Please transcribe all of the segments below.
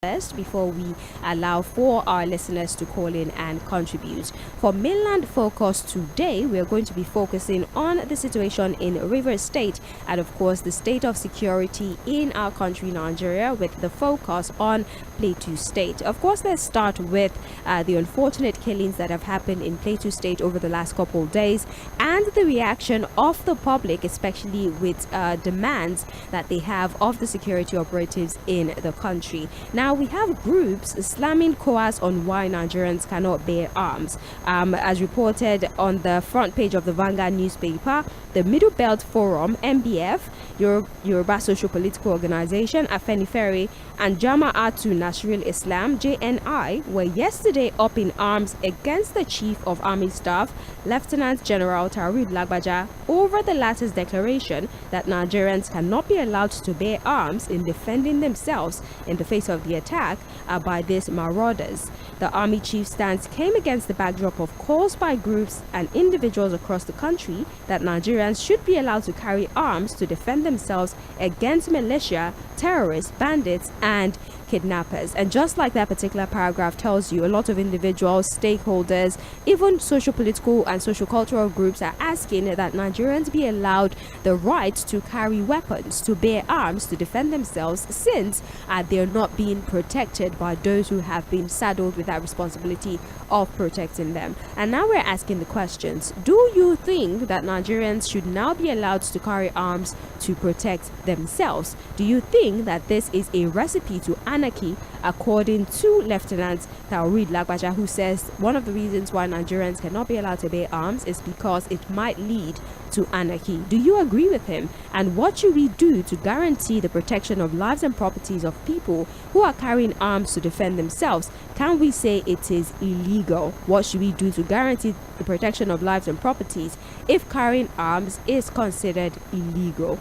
first before we allow for our listeners to call in and contribute. For Mainland Focus today, we are going to be focusing on the situation in Rivers State and of course the state of security in our country Nigeria, with the focus on Plateau State. Of course, let's start with the unfortunate killings that have happened in Plateau State over the last couple of days and the reaction of the public, especially with demands that they have of the security operatives in the country. Now, we have groups slamming coas on why Nigerians cannot bear arms. As reported on the front page of the Vanguard newspaper, the Middle Belt Forum, MBF, Yoruba Social Political Organization, Afenifere, and Jama'atu Nasril Islam, JNI, were yesterday up in arms against the Chief of Army Staff, Lieutenant General Tʀᴇɪᴅs Lagbájá, over the latter's declaration that Nigerians cannot be allowed to bear arms in defending themselves in the face of the attack by these marauders. The army chief's stance came against the backdrop of calls by groups and individuals across the country that Nigerians should be allowed to carry arms to defend themselves against militia, terrorists, bandits, and kidnappers. And just like that particular paragraph tells you, a lot of individuals, stakeholders, even social political and social cultural groups are asking that Nigerians be allowed the right to carry weapons, to bear arms, to defend themselves, since they're not being protected by those who have been saddled with that responsibility of protecting them. And now we're asking the questions: do you think that Nigerians should now be allowed to carry arms to protect themselves? Do you think that this is a recipe to anarchy, according to Lieutenant Tʀᴇɪᴅs Lagbájá, who says one of the reasons why Nigerians cannot be allowed to bear arms is because it might lead to anarchy? Do you agree with him? And what should we do to guarantee the protection of lives and properties of people who are carrying arms to defend themselves? Can we say it is illegal? What should we do to guarantee the protection of lives and properties if carrying arms is considered illegal?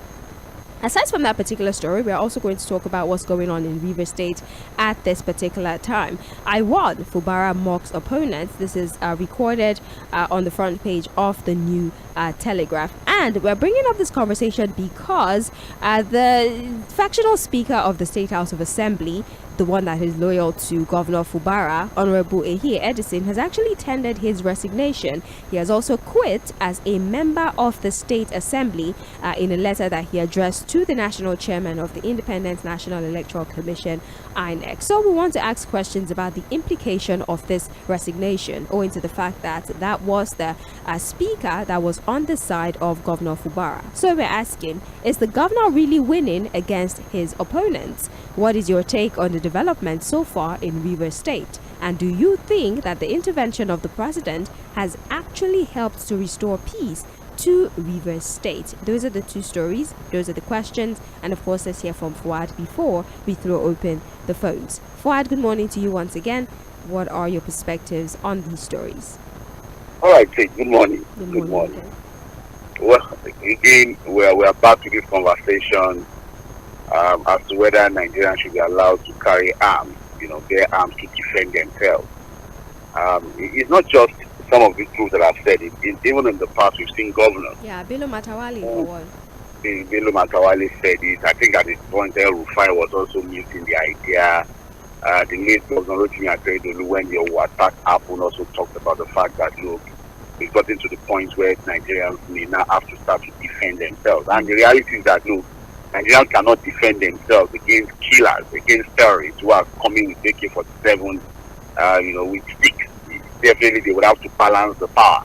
Aside from that particular story, we are also going to talk about what's going on in Rivers State at this particular time. 𝑖 FUBARA mocks opponents. This is recorded on the front page of the New Telegraph. And we're bringing up this conversation because the factional speaker of the State House of Assembly, the one that is loyal to Governor FUBARA, Honorable 𝗏ᴏᴏ Edison, has actually tendered his resignation. He has also quit as a member of the State Assembly in a letter that he addressed to the National Chairman of the Independent National Electoral Commission, INEC. So we want to ask questions about the implication of this resignation, owing to the fact that that was the speaker that was on the side of Governor FUBARA. So we're asking, is the governor really winning against his opponents? What is your take on the development so far in Rivers State? And do you think that the intervention of the president has actually helped to restore peace to Rivers State? Those are the two stories, those are the questions, and of course let's hear from Fuad before we throw open the phones. Fuad, good morning to you once again. What are your perspectives on these stories? All right, good morning. Good morning. Okay. Well, again, we're back to this conversation as to whether Nigerians should be allowed to carry arms, bear arms to defend themselves. It's not just some of these groups that have said it. Even in the past, we've seen governors. Yeah, Bello Matawalle for one. Bello Matawalle said it. I think at this point, 𝗏ᴏᴏ was also muting the idea. The late Governor Rotimi Akeredolu, when the attack happened, also talked about the fact that, look, we've gotten to the point where Nigerians may now have to start to defend themselves. And the reality is that, look, Nigerians cannot defend themselves against killers, against terrorists who are coming with AK-47, with sticks. Definitely, they would have to balance the power.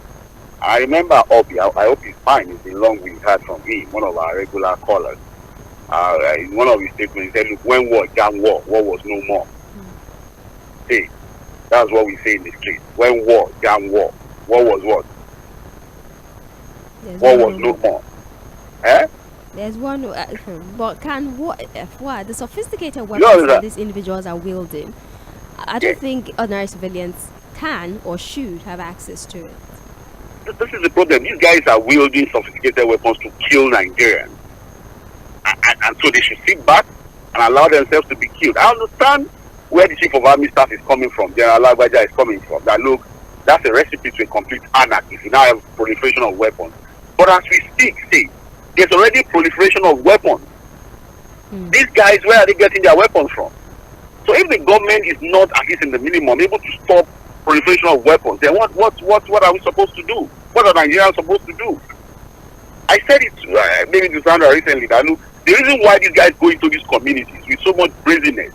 I remember Obi, I hope he's fine. It's been long we've heard from him, one of our regular callers. In one of his statements, he said, look, when war, damn war was no more. Hey, that's what we say in the street. When war, damn war was what? War was no more. Eh? There's one, but what the sophisticated weapons that these individuals are wielding, I don't think ordinary civilians can or should have access to it. This is the problem. These guys are wielding sophisticated weapons to kill Nigerians. And so they should sit back and allow themselves to be killed. I understand where the Chief of Army Staff is coming from, General Lagbájá is coming from. That, look, that's a recipe to a complete anarchy if you now have proliferation of weapons. But as we speak, there's already proliferation of weapons. These guys, where are they getting their weapons from? So if the government is not, at least in the minimum, able to stop proliferation of weapons, then what are we supposed to do? What are Nigerians supposed to do? I said it maybe to Sandra recently that look, the reason why these guys go into these communities with so much brazenness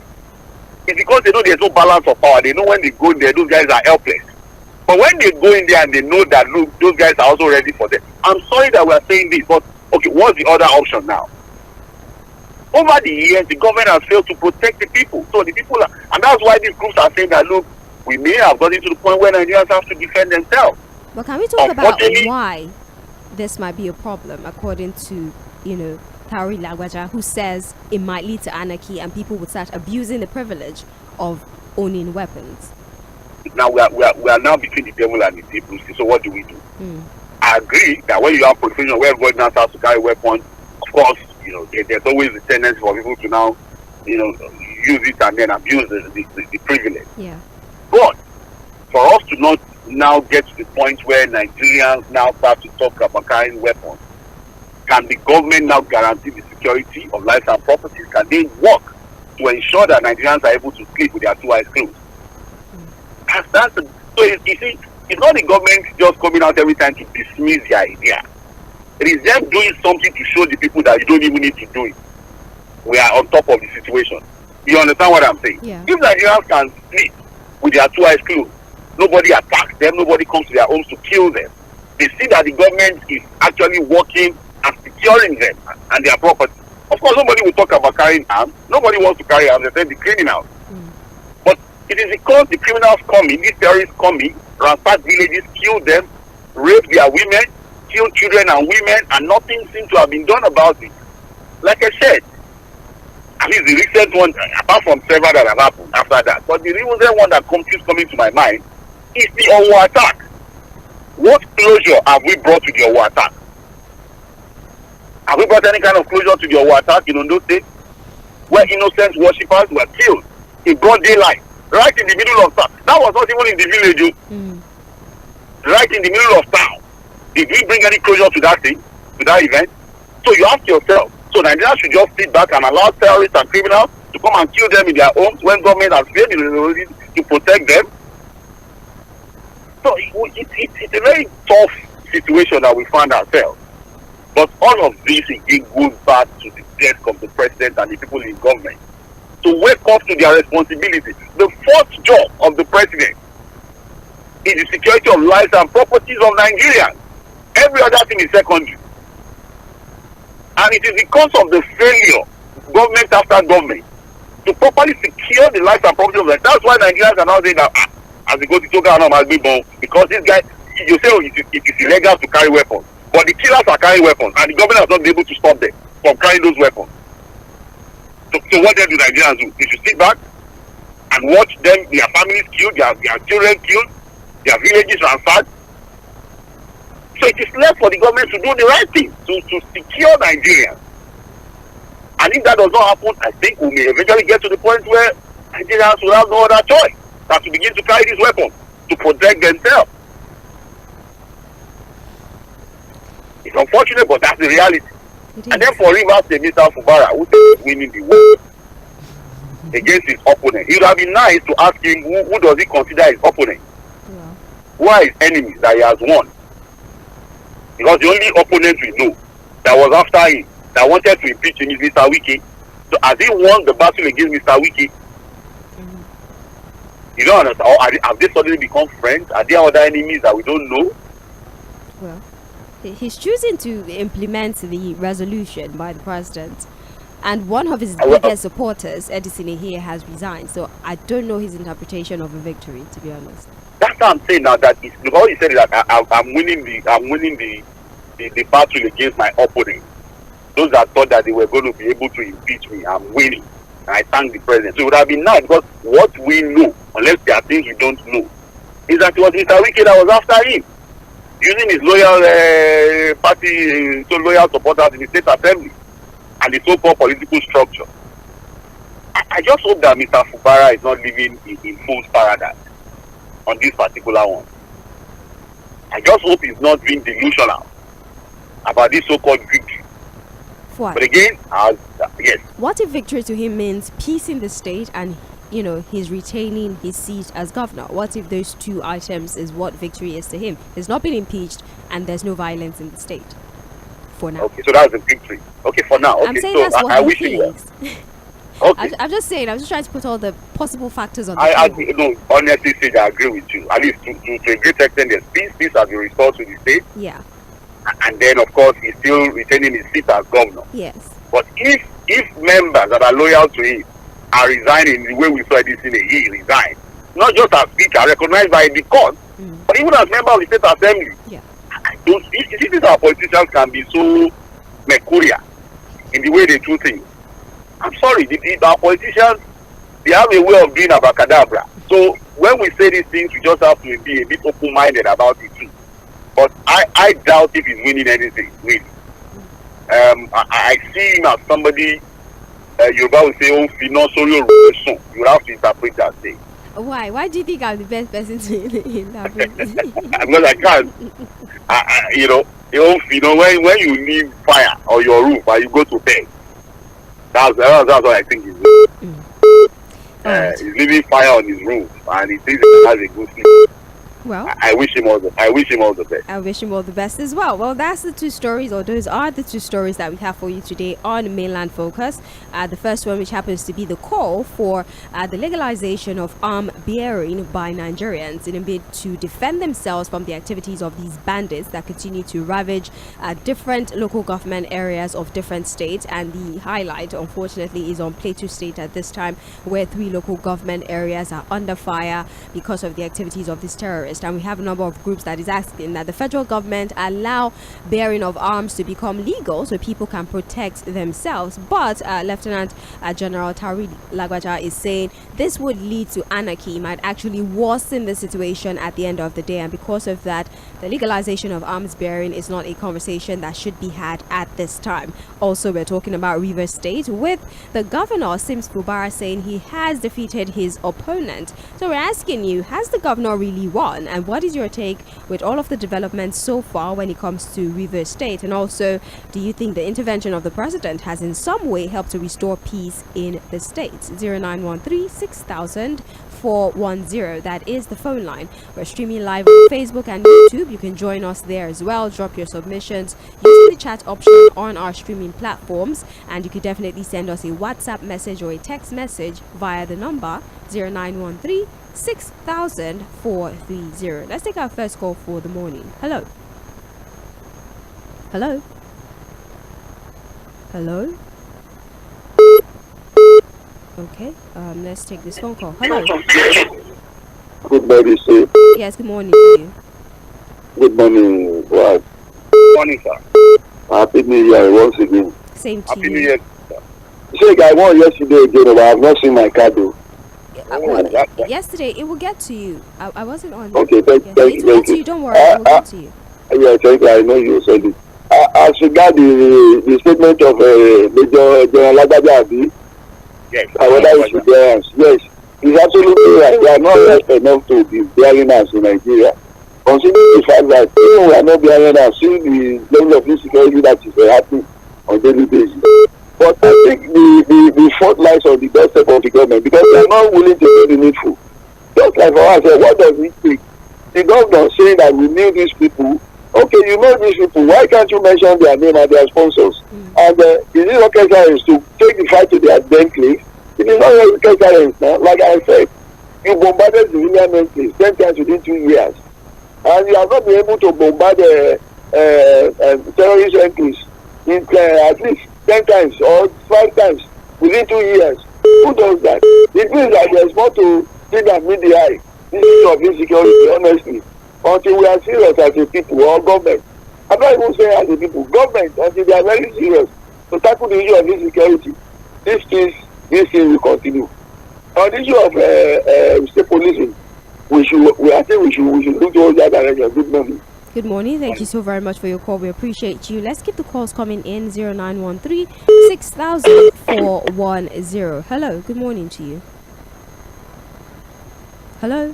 is because they know there's no balance of power. They know when they go in there, those guys are helpless. But when they go in there and they know that, look, those guys are also ready for them. I'm sorry that we are saying this, but okay, what's the other option now? Over the years, the government has failed to protect the people. So the people are, and that's why these groups are saying that, look, we may have gotten to the point where Nigerians have to defend themselves. But can we talk about why this might be a problem, according to, Ʀᴏᴏᴏ, who says it might lead to anarchy and people would start abusing the privilege of owning weapons? Now we are now between the devil and the people. So what do we do? I agree that when you have proliferation where everybody now starts to carry weapons, of course, there's always a tendency for people to now, use it and then abuse the privilege. Yeah. But for us to not now get to the point where Nigerians now start to talk about carrying weapons, can the government now guarantee the security of lives and properties? Can they work to ensure that Nigerians are able to sleep with their two eyes closed? So you see, it's not the government just coming out every time to dismiss the idea. It is them doing something to show the people that you don't even need to do it. We are on top of the situation. You understand what I'm saying? Yeah. If Nigerians can sleep with their two eyes closed, nobody attacks them, nobody comes to their homes to kill them. They see that the government is actually working and securing them and their property. Of course, nobody will talk about carrying arms. Nobody wants to carry arms. They say the criminals. But it is because the criminals come in, these terrorists come in, ransack villages, kill them, rape their women, kill children and women, and nothing seems to have been done about it. Like I said, at least the recent one, apart from several that have happened after that, but the recent one that keeps coming to my mind is the Owo attack. What closure have we brought to the Owo attack? Have we brought any kind of closure to the Owo attack in Ondo State, where innocent worshippers were killed in broad daylight, right in the middle of town? That was not even in the village, right in the middle of town. Did we bring any closure to that thing, to that event? So you ask yourself, so Nigeria should just sit back and allow terrorists and criminals to come and kill them in their homes when government has failed to protect them? So it's a very tough situation that we find ourselves. But all of this again goes back to the desk of the president and the people in government to wake up to their responsibility. The first job of the president is the security of lives and properties of Nigerians. Every other thing is secondary. And it is because of the failure, government after government, to properly secure the lives and properties of them. That's why Nigerians are now saying that, as they go to Toga, because this guy, you say it is illegal to carry weapons. But the killers are carrying weapons, and the government has not been able to stop them from carrying those weapons. So what then do Nigerians do? They should sit back and watch them, their families killed, their children killed, their villages ransacked. So it is left for the government to do the right thing, to secure Nigerians. And if that does not happen, I think we may eventually get to the point where Nigerians will have no other choice than to begin to carry these weapons to protect themselves. It's unfortunate, but that's the reality. And then for Rivers State, Mr. FUBARA, who is winning the war against his opponent, it would have been nice to ask him who does he consider his opponent? Yeah. Who are his enemies that he has won? Because the only opponent we know that was after him, that wanted to impeach him, is Mr. 𝜰ᴏ. So has he won the battle against Mr. 𝜰ᴏ? You don't understand? Or have they suddenly become friends? Are there other enemies that we don't know? Well, he's choosing to implement the resolution by the president, and one of his biggest supporters, 𝑴𝑑𝑐, has resigned. So I don't know his interpretation of a victory, to be honest. That's what I'm saying now. That is because he said that I'm winning the battle against my opponent. Those that thought that they were going to be able to impeach me, I'm winning. And I thank the president. So it would have been nice, because what we know, unless there are things we don't know, is that it was Mr. 𝜰ᴏ that was after him, using his loyal party, so loyal supporters in the state assembly and the so-called political structure. I just hope that Mr. FUBARA is not living in fool's paradise on this particular one. I just hope he's not being delusional about this so-called victory. What? But again, yes. What if victory to him means peace in the state and he's retaining his seat as governor? What if those two items is what victory is to him? He's not been impeached and there's no violence in the state for now. Okay, so that's a victory. Okay, for now. Okay, I'm saying so that's what I he wish him well. thinks. Okay. I'm just saying, I'm just trying to put all the possible factors on the I table. agree. No, honestly, Sage, I agree with you. At least to a great extent, there's peace. Peace has been restored to the state. Yeah. And then, of course, he's still retaining his seat as governor. Yes. But if members that are loyal to him are resigning the way we saw this in he resigned, not just as speaker, recognized by the court, but even as member of the state assembly. Yeah. You see, these our politicians can be so mercurial in the way they do things. I'm sorry, our politicians, they have a way of doing abracadabra. So when we say these things, we just have to be a bit open-minded about it too. But I doubt if he's winning anything, really. I see him as somebody, Yoruba will say, 𝗏ᴜᴏ. You have to interpret that thing. Why? Why do you think I'm the best person to interpret? Because I can't. When you leave fire on your roof and you go to bed, that's what I think he's doing. He's leaving fire on his roof and he thinks he has a good sleep. Well, I wish him all the best. I wish him all the best as well. Well, that's the two stories, or those are the two stories that we have for you today on Mainland Focus. The first one, which happens to be the call for the legalization of arm bearing by Nigerians in a bid to defend themselves from the activities of these bandits that continue to ravage different local government areas of different states. And the highlight, unfortunately, is on Plateau State at this time, where 3 local government areas are under fire because of the activities of these terrorists. And we have a number of groups that is asking that the federal government allow bearing of arms to become legal so people can protect themselves. But Lieutenant General Tʀᴇɪᴅs is saying this would lead to anarchy, might actually worsen the situation at the end of the day. And because of that, the legalization of arms bearing is not a conversation that should be had at this time. Also, we're talking about Rivers State, with the governor, 𝑐IMS FUBARA, saying he has defeated his opponent. So we're asking you, has the governor really won? And what is your take with all of the developments so far when it comes to Rivers State? And also, do you think the intervention of the president has in some way helped to restore peace in the state? 0913 6000 410. That is the phone line. We're streaming live on Facebook and YouTube. You can join us there as well. Drop your submissions using the chat option on our streaming platforms, and you can definitely send us a WhatsApp message or a text message via the number 0913 6000 430. Let's take our first call for the morning. Hello. Hello. Hello. Okay, let's take this phone call. Hello. Good morning, sir. Yes, good morning to you. Good morning, wow. Good morning, sir. Happy New Year once again. Same to Happy you. New Year, sir. Say, I won yesterday again, but I have not seen my card though. Yesterday, it will get to you. I wasn't on. Okay, thank It will get to you. Don't worry, it will get to you. Yeah, thank you. I know you said it. As regard the statement of Major General 𝚪ᴏᴏ, Yes. whether it's Nigerians, yes, it's absolutely right. We are not right enough to be bearing us in Nigeria. Considering the fact that even we are not bearing us, seeing the level of insecurity that is happening on a daily basis. But I think the fault lies on the doorstep of the government, because they are not willing to do the needful. Just like for us, what does it take? The governor saying that we need these people. Okay, you know these people. Why can't you mention their name and their sponsors? And is it rocket science to take the fight to their damn place? It is not rocket science now. Like I said, you bombarded civilian main place 10 times within 2 years, and you have not been able to bombard terrorist enclaves in at least 10 times or 5 times within 2 years. Who does that? It means that there's more to see than meet the eye. This is of insecurity, honestly. Until we are serious as a people or government. I'm not even saying as a people, government, until they are very serious to tackle the issue of insecurity, this thing will continue. On the issue of state policing, I think we should look towards that direction. Good morning. Good morning. Thank you so very much for your call. We appreciate you. Let's keep the calls coming in. 0913 6000 410. Hello. Good morning to you. Hello.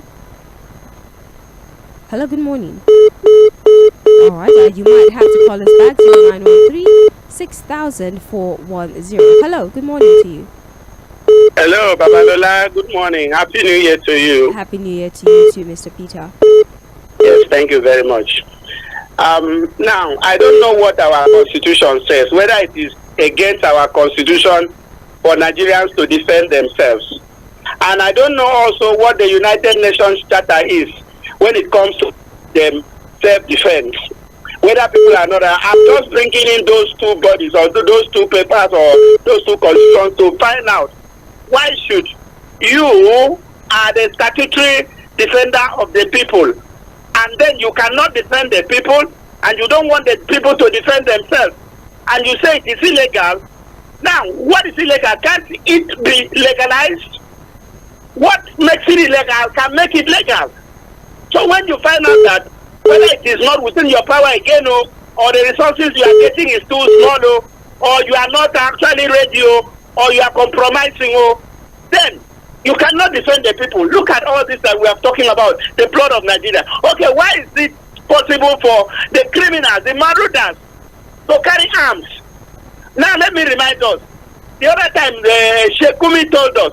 Hello. Good morning. All right. You might have to call us back. 0913 6000 410. Hello. Good morning to you. Hello, Babalola. Good morning. Happy New Year to you. Happy New Year to you too, Mr. Peter. Yes, thank you very much. Now, I don't know what our constitution says, whether it is against our constitution for Nigerians to defend themselves. And I don't know also what the United Nations Charter is when it comes to them self-defense. Whether people are not, I'm just bringing in those two bodies or those two papers or those two constitutions to find out why should you are the statutory defender of the people, and then you cannot defend the people, and you don't want the people to defend themselves, and you say it is illegal. Now, what is illegal? Can't it be legalized? What makes it illegal can make it legal. So when you find out that whether it is not within your power again, or the resources you are getting is too small, or you are not actually ready, or you are compromising, then you cannot defend the people. Look at all this that we are talking about, the blood of Nigeria. Okay, why is it possible for the criminals, the marauders, to carry arms? Now let me remind us, the other time Sheikh Gumi told us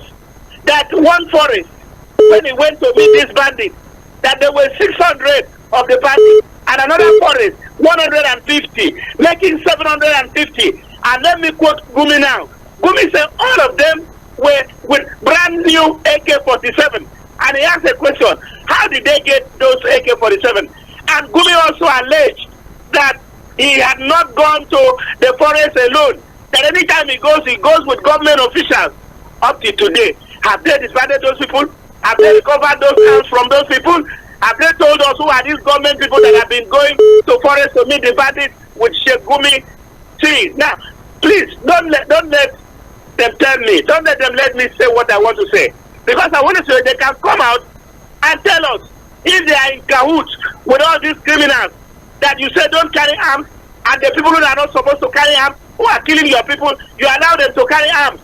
that one forest, when he went to meet this bandit, that there were 600 of the party, and another forest 150, making 750. And let me quote Gumi now. Gumi said all of them were with brand new AK-47, and he asked a question: how did they get those AK-47? And Gumi also alleged that he had not gone to the forest alone. That anytime he goes with government officials. Up to today, have they disbanded those people? Have they recovered those arms from those people? Have they told us who are these government people that have been going to forest to meet the bandits with Sheikh Gumi? See, now, please, don't let them tell me. Don't let them let me say what I want to say. Because I want to say they can come out and tell us if they are in cahoots with all these criminals that you say don't carry arms, and the people who are not supposed to carry arms, who are killing your people, you allow them to carry arms.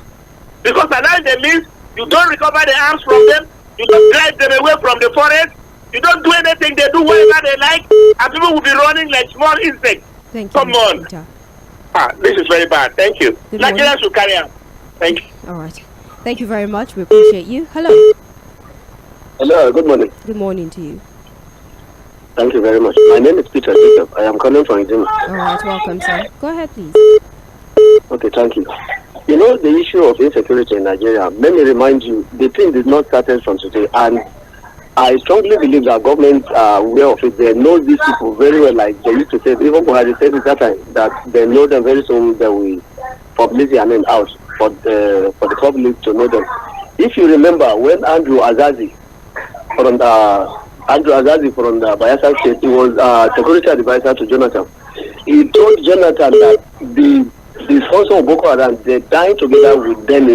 Because allowing them means you don't recover the arms from them, you don't drive them away from the forest, you don't do anything, they do whatever they like, and people will be running like small insects. Thank you. Come on. Peter. This is very bad. Thank you. Nigerians should carry on. Thank you. All right. Thank you very much. We appreciate you. Hello. Hello, good morning. Good morning to you. Thank you very much. My name is Peter Jacob. I am calling from Ijima. All right. Welcome, sir. Go ahead, please. Okay, thank you. You know, the issue of insecurity in Nigeria, let me remind you, the thing did not start from today, and I strongly believe that government are aware of it. They know these people very well, like they used to say, even Buhari said at that time, that they know them very soon, they will publish their name out for the public to know them. If you remember, when Andrew Azazi from the Bayelsa State, he was security advisor to Jonathan. He told Jonathan that the sponsor of Boko Haram, they dined together with them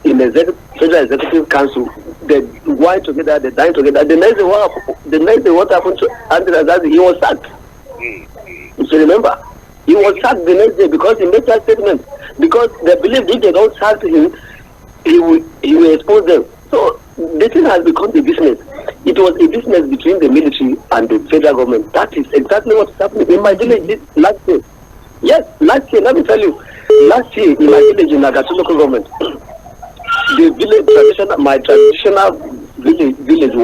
in the Federal Executive Council. They wine together, they dine together. The next day, what happened to Andrew Azazi? He was sacked. If you remember, he was sacked the next day because he made that statement. Because they believed if they don't sack him, he will expose them. So the thing has become a business. It was a business between the military and the federal government. That is exactly what is happening in my village last year. Yes, last year, let me tell you, last year in my village in Nagatu local government, the village my traditional village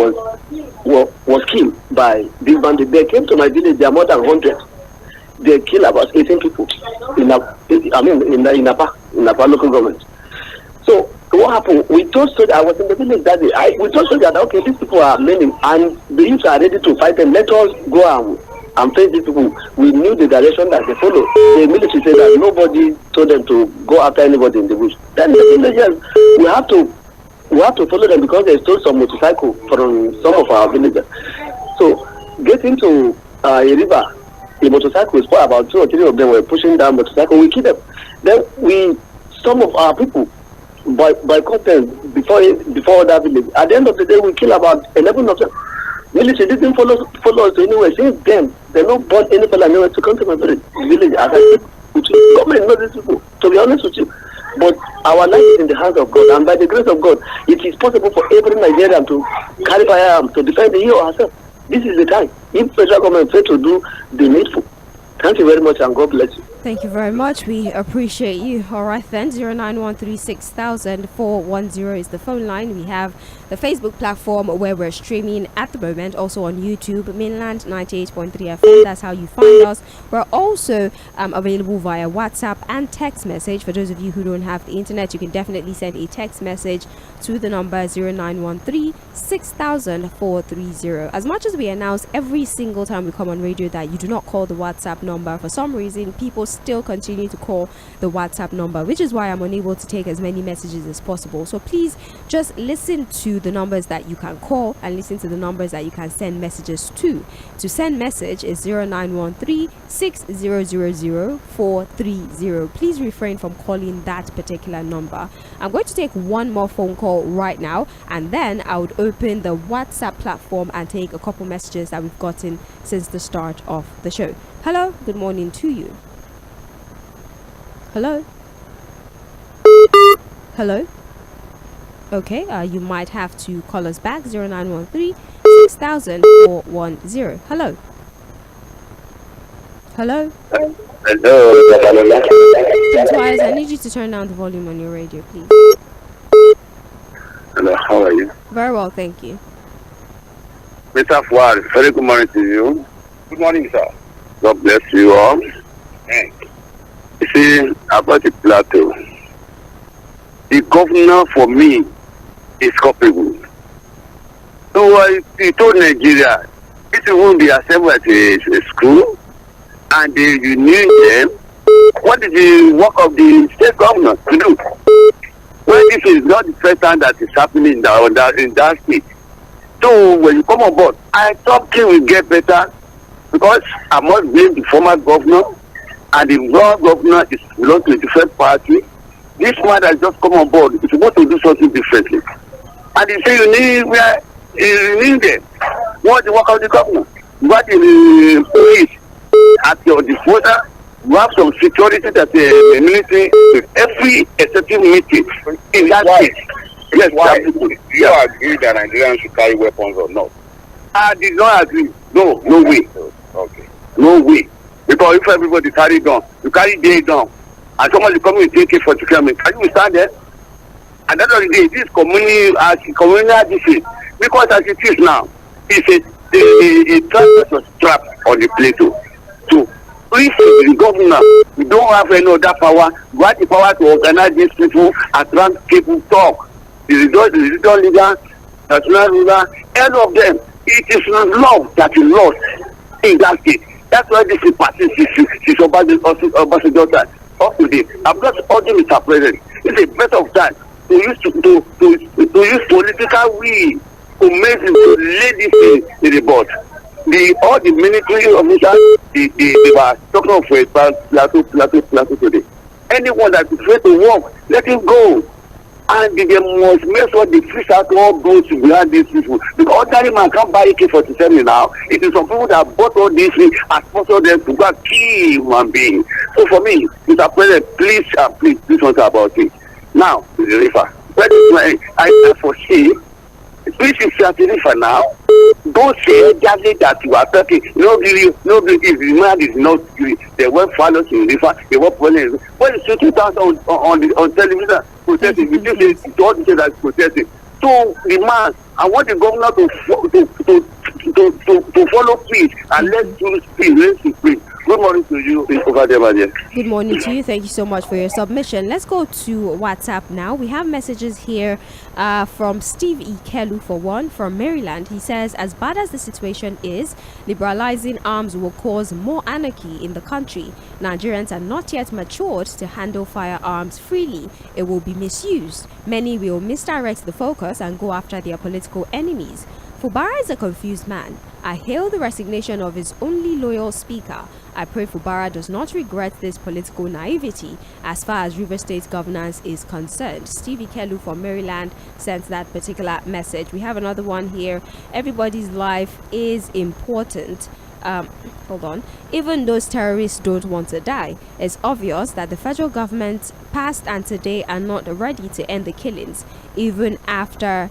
was killed by these bandits. They came to my village, there are more than 100. They killed about 18 people in Napa local government. So what happened? We told soldiers, I was in the village that day. We told soldiers that okay, these people are many and the youths are ready to fight them. Let us go and face these people. We knew the direction that they follow. The military said that nobody told them to go after anybody in the bush. Then the villagers, we have to follow them because they stole some motorcycle from some of our villagers. So getting to a river, the motorcycle was about 2 or 3 of them were pushing down motorcycle. We killed them. Then some of our people by content before that village. At the end of the day, we kill about 11 of them. Military didn't follow us anywhere. Since then, they don't brought any fellow anywhere to come to my village. As I said, government knows these people, to be honest with you. But our life is in the hands of God, and by the grace of God, it is possible for every Nigerian to carry firearms to defend him or herself. This is the time. If federal government fail to do the needful. Thank you very much, and God bless you. Thank you very much. We appreciate you. All right then, 09136000410 is the phone line. We have the Facebook platform where we're streaming at the moment, also on YouTube, Mainland 98.3 FM. That's how you find us. We're also available via WhatsApp and text message. For those of you who don't have the internet, you can definitely send a text message to the number 0913-6000-430. As much as we announce every single time we come on radio that you do not call the WhatsApp number, for some reason people still continue to call the WhatsApp number, which is why I'm unable to take as many messages as possible. So please just listen to the numbers that you can call and listen to the numbers that you can send messages to. To send message is 0913-6000-430. Please refrain from calling that particular number. I'm going to take one more phone call right now, and then I would open the WhatsApp platform and take a couple messages that we've gotten since the start of the show. Hello, good morning to you. Hello? Hello? Okay, you might have to call us back, 0913-6000-410. Hello? Hello? Hello, Babalola. Twice, I need you to turn down the volume on your radio, please. Hello, how are you? Very well, thank you. Mr. Fᴏᴜ, very good morning to you. Good morning, sir. God bless you all. Thanks. You see, about the plateau, the governor for me is culpable. So he told Nigeria, it won't be assembled at a school, and they union them. What is the work of the state governor to do? Well, this is not the first time that is happening in that state. So when you come on board, I thought things will get better, because I must blame the former governor, and the governor is belong to a different party. This man has just come on board. He's supposed to do something differently. And they say you need them. What's the work of the governor? What is the police at your disposal? You have some security that the military with every executive meeting in that state. Yes, why? Do you agree that Nigerians should carry weapons or not? I did not agree. No way. Okay. No way. Because if everybody carry gun, you carry day gun, and somebody come and take it for security, can you stand there? And that's the day, this community disease, because as it is now, it's a trap on the plateau. So if the governor, we don't have any other power, we have the power to organize these people, attract people, talk. The religious leader, national ruler, any of them, it is love that is lost in that state. That's why this is passing. She's about the daughter. Up to date. I'm not urging Mr. President. It's a matter of time to use political will to make him to lay this in the board. All the military officers, they were talking of a plateau today. Anyone that is ready to work, let him go. And they must make sure they fish out all those behind these people. Because ordinary man can't buy AK-47 now. It is some people that bought all these things and sponsor them to go and kill human beings. So for me, Mr. President, please do something about it. Now, the river. I foresee, please it's at the river now. Don't say exactly that you are talking. Nobody, if the man is not doing, they won't follow in the river, they won't follow in the river. When you see 2,000 on television protesting, you just say it's all the that is protesting. So the man, I want the governor to follow peace and let's do peace, let's do peace. Good morning to you. Good morning to you. Thank you so much for your submission. Let's go to WhatsApp now. We have messages here from Steve Ikelu, for one, from Maryland. He says, as bad as the situation is, liberalizing arms will cause more anarchy in the country. Nigerians are not yet matured to handle firearms freely. It will be misused. Many will misdirect the focus and go after their political enemies. Fubara is a confused man. I hail the resignation of his only loyal speaker. I pray Fubara does not regret this political naivety as far as River State governance is concerned. Stevie Kelu from Maryland sent that particular message. We have another one here. Everybody's life is important. Hold on. Even those terrorists don't want to die. It's obvious that the federal government past and today are not ready to end the killings, even after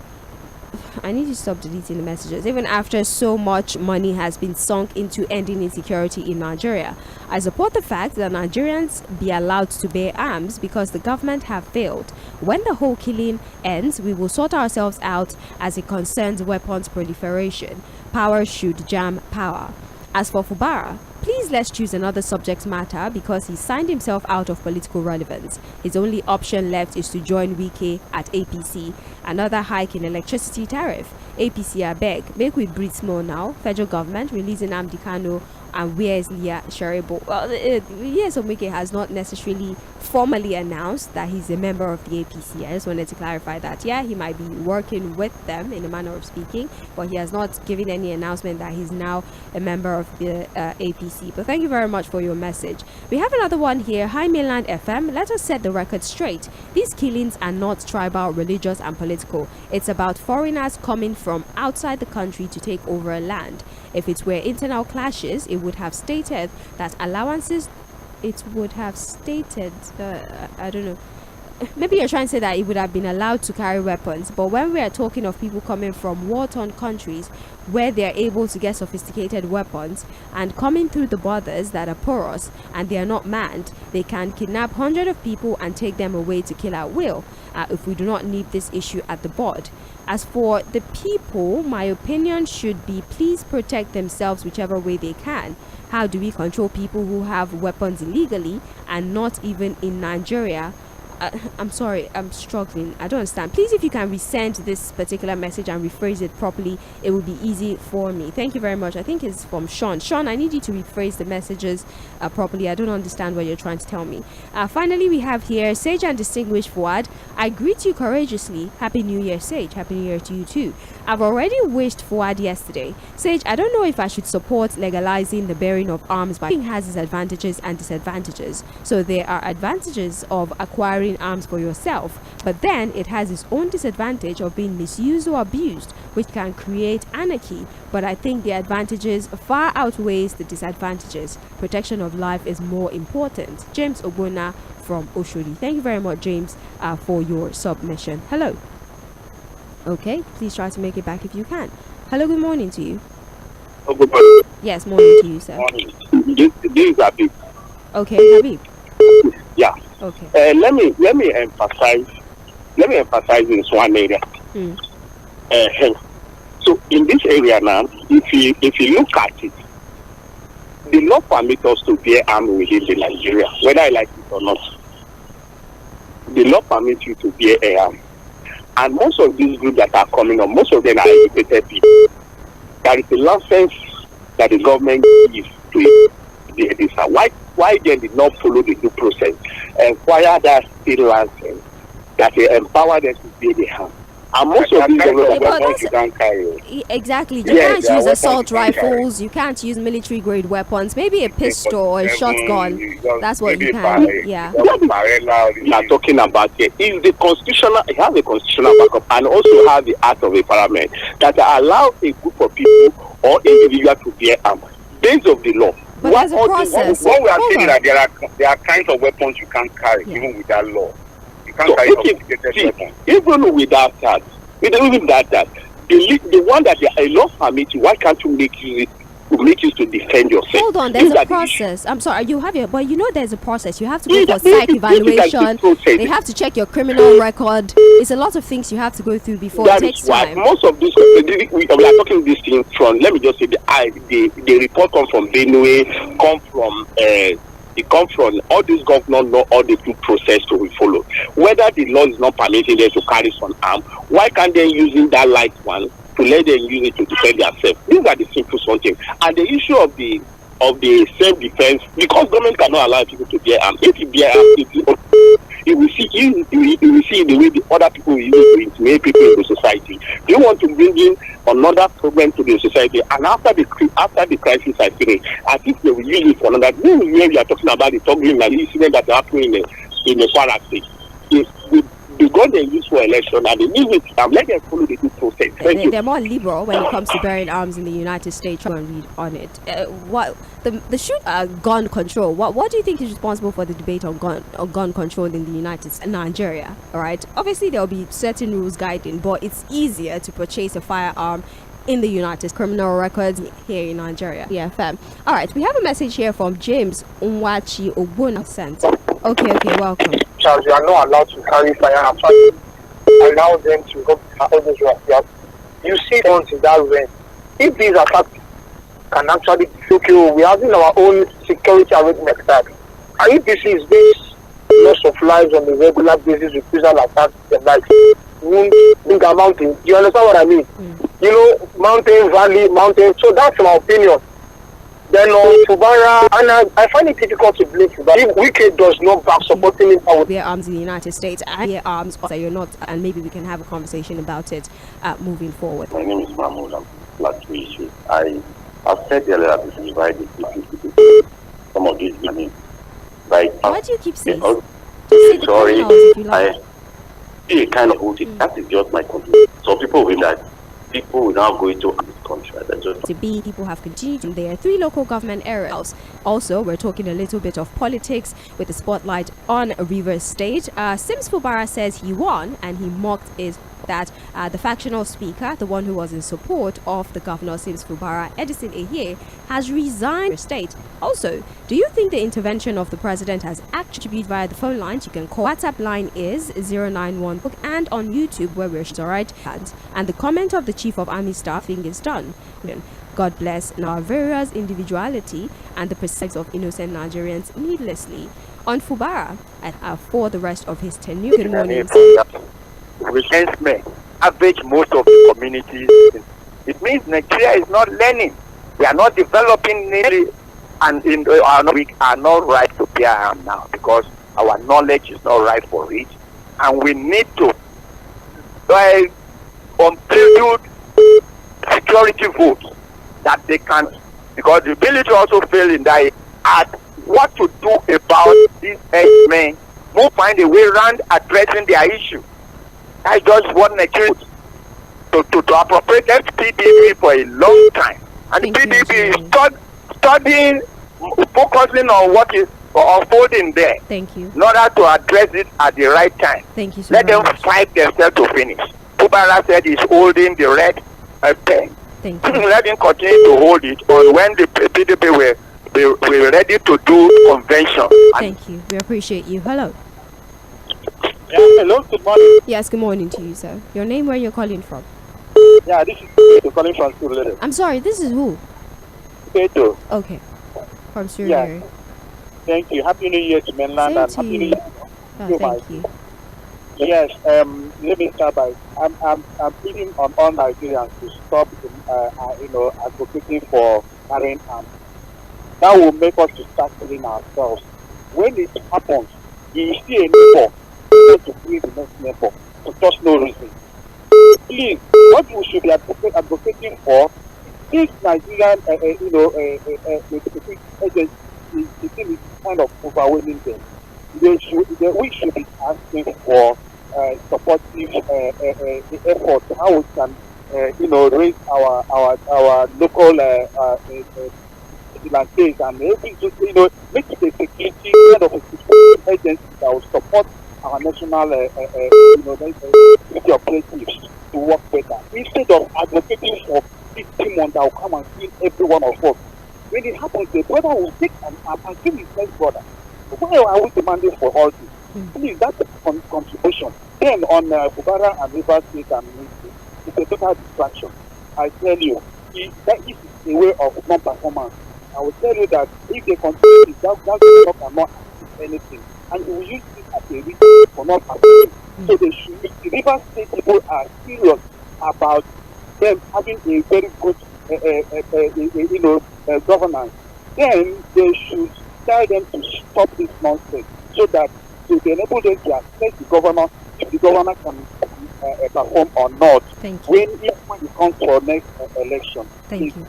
I need to stop deleting the messages. Even after so much money has been sunk into ending insecurity in Nigeria, I support the fact that Nigerians be allowed to bear arms because the government have failed. When the whole killing ends, we will sort ourselves out as it concerns weapons proliferation. Power should jam power. As for FUBARA, please let's choose another subject matter because he signed himself out of political relevance. His only option left is to join 𝗏ᴏ at APC. Another hike in electricity tariff. APC abeg, make we breathe small now. Federal government releasing Nnamdi Kanu and where is Shareebo? Well, 𝗏ᴏ has not necessarily formally announced that he's a member of the APC. I just wanted to clarify that. Yeah, he might be working with them in a manner of speaking, but he has not given any announcement that he's now a member of the APC. But thank you very much for your message. We have another one here. Hi, Mainland FM. Let us set the record straight. These killings are not tribal, religious, and political. It's about foreigners coming from outside the country to take over a land. If it were internal clashes, it would have stated that allowances. It would have stated, I don't know. Maybe you're trying to say that it would have been allowed to carry weapons, but when we are talking of people coming from war-torn countries where they are able to get sophisticated weapons and coming through the borders that are porous and they are not manned, they can kidnap hundreds of people and take them away to kill at will if we do not nip this issue at the bud. As for the people, my opinion should be please protect themselves whichever way they can. How do we control people who have weapons illegally and not even in Nigeria? I'm sorry, I'm struggling. I don't understand. Please, if you can resend this particular message and rephrase it properly, it will be easy for me. Thank you very much. I think it's from Sean. Sean, I need you to rephrase the messages properly. I don't understand what you're trying to tell me. Finally, we have here Sage and distinguished Fuad. I greet you courageously. Happy New Year, Sage. Happy New Year to you too. I've already wished Fuad yesterday. Sage, I don't know if I should support legalizing the bearing of arms, but it has its advantages and disadvantages. So there are advantages of acquiring arms for yourself, but then it has its own disadvantage of being misused or abused, which can create anarchy. But I think the advantages far outweighs the disadvantages. Protection of life is more important. James Ogbonna from Oshodi. Thank you very much, James, for your submission. Hello. Okay, please try to make it back if you can. Hello, good morning to you. Oh, good morning. Yes, morning to you, sir. Morning. This is Habib. Okay, Habib. Yeah. Okay. Let me emphasize in one area. So in this area now, if you look at it, the law permits us to bear arms within the Nigeria, whether I like it or not. The law permits you to bear a arm. And most of these groups that are coming up, most of them are educated people. There is a license that the government gives to this. Why they did not follow the due process and acquire that state license that they empower them to bear the arm? And most of these weapons you can't carry. Exactly. You can't use assault rifles. You can't use military grade weapons. Maybe a pistol or a shotgun. That's what you can. Yeah. What we are talking about here is the constitutional. It has a constitutional backup and also has the act of a parliament that allows a group of people or individuals to bear arms based on the law. But there's a process. What we are saying that there are kinds of weapons you can't carry even with that law. So even without that, the one that a law permits you, why can't you make use to defend yourself? Hold on, there's a process. I'm sorry, you have but you know there's a process. You have to go for psych evaluation. They have to check your criminal record. It's a lot of things you have to go through before it takes time. Most of this, we are talking this thing from. Let me just say the report comes from Benue, it comes from all these governors know all the due process to be followed. Whether the law is not permitting them to carry some arm, why can't they using that light one to let them use it to defend themselves? These are the simple something. And the issue of the self-defense, because government cannot allow people to bear arms. If you bear arms, you will see the way the other people will use it to intimidate people in the society. They want to bring in another problem to the society, and after the crisis I finished, I think they will use it for another. When we are talking about the Togrin and the incident that happened in the Kwara State, the the gun they use for election and they leave it, let them follow the due process. They're more liberal when it comes to bearing arms in the United States. Try and read on it. What the gun control? What do you think is responsible for the debate on gun control in the United States, Nigeria? All right. Obviously, there will be certain rules guiding, but it's easier to purchase a firearm in the United States. Criminal records here in Nigeria. Yeah, fam. All right. We have a message here from James Onwachi sent. Okay. Welcome. Charles, you are not allowed to carry firearms. Allow them to go all those routes. You see guns in that range. If these attacks can actually be okay, we are having our own security arrangement back. And if this is this loss of lives on a regular basis with physical attacks, like bigger mountain, you understand what I mean? You know, mountain, valley, mountain. So that's my opinion. Then on Fubara, and I find it difficult to believe that if Wike does not back supporting it, I would bear arms in the United States. I bear arms, so you're not, and maybe we can have a conversation about it moving forward. My name is Mahmoud. I'm glad to meet you. I've said earlier that this is why some of these mean. Like, why do you keep saying? Sorry, I kind of hold it. That is just my conclusion. So people will that. People will now go into this country. People have continued. There are 3 local government areas. Also, we're talking a little bit of politics with the spotlight on Rivers State. Sims Fubara says he won, and he mocked that the factional speaker, the one who was in support of the governor Sims Fubara, 𝗏ᴏᴜ, has resigned state. Also, do you think the intervention of the president has actually been via the phone lines? You can call. WhatsApp line is 091 and on YouTube where we're alright. And the comment of the chief of army staff thing is done. God bless Nigeria's individuality and the perspectives of innocent Nigerians needlessly. On Fubara and for the rest of his tenure. Good morning. Resentment average most of the communities. It means Nigeria is not learning. We are not developing nearly, and we are not right to bear arm now because our knowledge is not right for it, and we need to contribute security votes that they can, because the ability also fail in that at what to do about these men who find a way around addressing their issue. I just want Nigeria to appropriate PDP for a long time. And the PDP is studying, focusing on what is unfolding there. Thank you. In order to address it at the right time. Thank you so Let much. them fight themselves to finish. Fubara said he's holding the red pen. Thank you. Let him continue to hold it on when the PDP were ready to do convention. Thank you. We appreciate you. Hello. Yeah, hello, good morning. Yes, good morning to you, sir. Your name, where you're calling from? Yeah, this is calling from Surulere. I'm sorry, this is who? Peto. Okay. From Surulere. Yeah. Thank you. Happy New Year to mainland Same and to Happy you. New Year. Oh, thank you. Yes, let me start by I'm pleading on all Nigerians to stop advocating for carrying arms. That will make us to start killing ourselves. When it happens, you see a neighbor to free the next neighbor for just no reason. Please, what we should be advocating for this Nigerian agency is kind of overwhelming them. We should be asking for supportive efforts, how we can raise our local vigilantes and everything, make it a security kind of a security agency that will support our national security operatives to work better, instead of advocating for this demon that will come and kill every one of us. When it happens, the brother will take an arm and kill his next brother. Why are we demanding for all this? Please, that's a contribution. Then on Fubara and Rivers State and it's a total distraction. I tell you, that is a way of non-performance. I will tell you that if they continue this, that cannot achieve anything. And we will use this as a reason for not performing. So they should, the Rivers State people are serious about them having a very good governance. Then they should tell them to stop this nonsense so that to enable them to assess the governor if the governor can perform or not. Thank you. When it comes for next election. Thank you.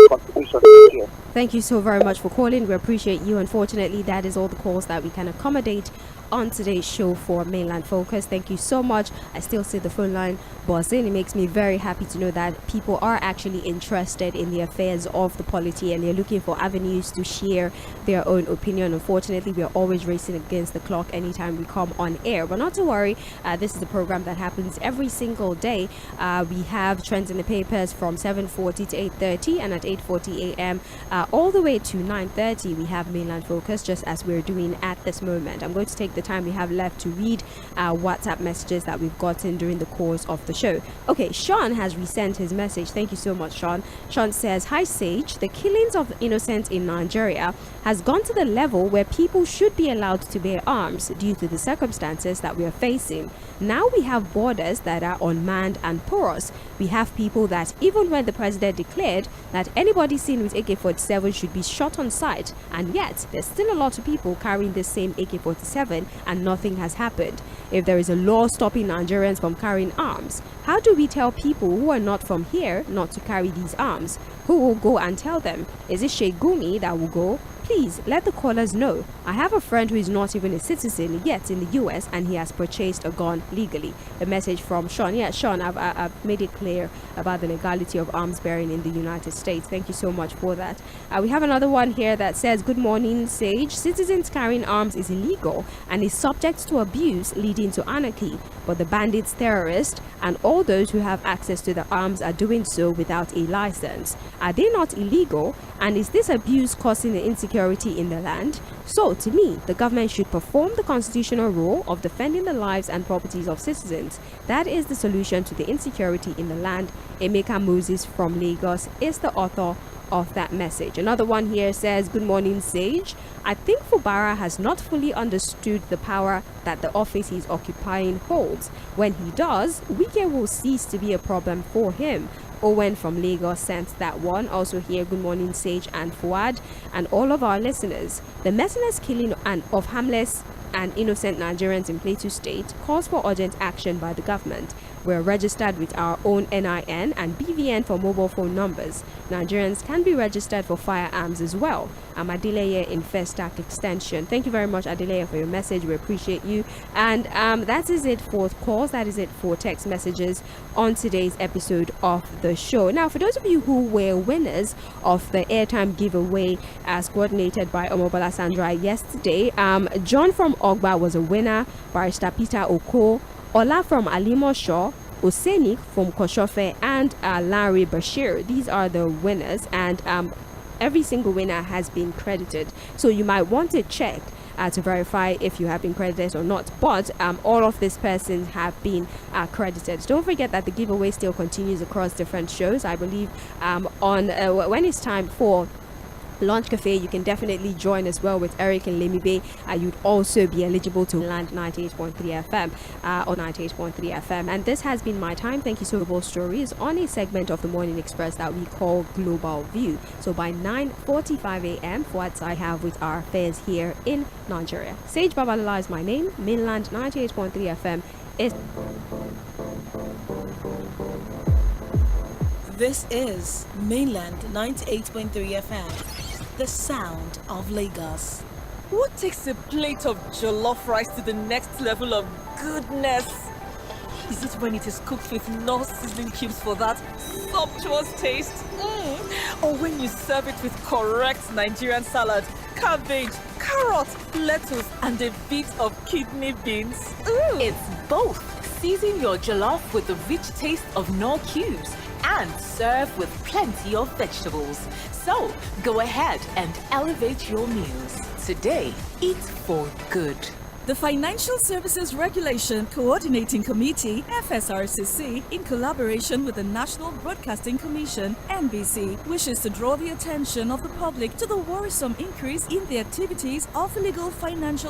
Contribution Thank you so very much for calling. We appreciate you. Unfortunately, that is all the calls that we can accommodate on today's show for Mainland Focus. Thank you so much. I still see the phone line buzzing. It makes me very happy to know that people are actually interested in the affairs of the polity and they're looking for avenues to share their own opinion. Unfortunately, we are always racing against the clock anytime we come on air. But not to worry, this is a program that happens every single day. We have trends in the papers from 7:40 to 8:30, and at 8:40 a.m. All the way to 9:30 we have Mainland Focus, just as we're doing at this moment. I'm going to take the time we have left to read WhatsApp messages that we've gotten during the course of the show. Okay, Sean has resent his message. Thank you so much, Sean. Sean says, "Hi Sage, the killings of innocents in Nigeria has gone to the level where people should be allowed to bear arms due to the circumstances that we are facing. Now we have borders that are unmanned and porous. We have people that even when the president declared that anybody seen with AK-47 should be shot on sight, and yet there's still a lot of people carrying this same AK-47 and nothing has happened. If there is a law stopping Nigerians from carrying arms, how do we tell people who are not from here not to carry these arms? Who will go and tell them? Is it Sheikh Gumi that will go? Please let the callers know. I have a friend who is not even a citizen yet in the US and he has purchased a gun legally." A message from Sean. Yeah, Sean, I've made it clear about the legality of arms bearing in the United States. Thank you so much for that. We have another one here that says, "Good morning, Sage. Citizens carrying arms is illegal and is subject to abuse leading to anarchy. But the bandits, terrorists, and all those who have access to the arms are doing so without a license. Are they not illegal? And is this abuse causing the insecurity in the land? So, to me, the government should perform the constitutional role of defending the lives and properties of citizens. That is the solution to the insecurity in the land." 𝗃ᴏᴜ from Lagos is the author of that message. Another one here says, "Good morning, Sage. I think FUBARA has not fully understood the power that the office he's occupying holds. When he does, Wike will cease to be a problem for him." Owen from Lagos sent that one. Also here, "Good morning, Sage and Fuad and all of our listeners. The merciless killing of harmless and innocent Nigerians in Plateau State calls for urgent action by the government. We're registered with our own NIN and BVN for mobile phone numbers. Nigerians can be registered for firearms as well." I'm Adeleye in Festac Extension. Thank you very much, Adeleye, for your message. We appreciate you. And that is it for calls. That is it for text messages on today's episode of the show. Now, for those of you who were winners of the airtime giveaway as coordinated by Omobola Sandra yesterday, John from Ogba was a winner, Barrister Peter Oko, Ola from Alimosho, Oseni from Koshofe, and Larry Bashir. These are the winners, and every single winner has been credited. So you might want to check to verify if you have been credited or not, but all of these persons have been credited. Don't forget that the giveaway still continues across different shows. I believe on when it's time for Lunch Cafe, you can definitely join as well with Eric and Limibe. You'd also be eligible to land 98.3 FM or 98.3 FM. And this has been my time. Thank you so much. Stories on a segment of the Morning Express that we call Global View. So by 9:45 a.m. what I have with our affairs here in Nigeria. Sage Babalola is my name. Mainland 98.3 FM is. This is Mainland 98.3 FM, the sound of Lagos. What takes a plate of jollof rice to the next level of goodness? Is it when it is cooked with no seasoning cubes for that sumptuous taste? Or when you serve it with correct Nigerian salad, cabbage, carrot, lettuce, and a bit of kidney beans? It's both. Season your jollof with the rich taste of no cubes and serve with plenty of vegetables. So, go ahead and elevate your meals. Today, eat for good. The Financial Services Regulation Coordinating Committee, FSRCC, in collaboration with the National Broadcasting Commission, NBC, wishes to draw the attention of the public to the worrisome increase in the activities of illegal financial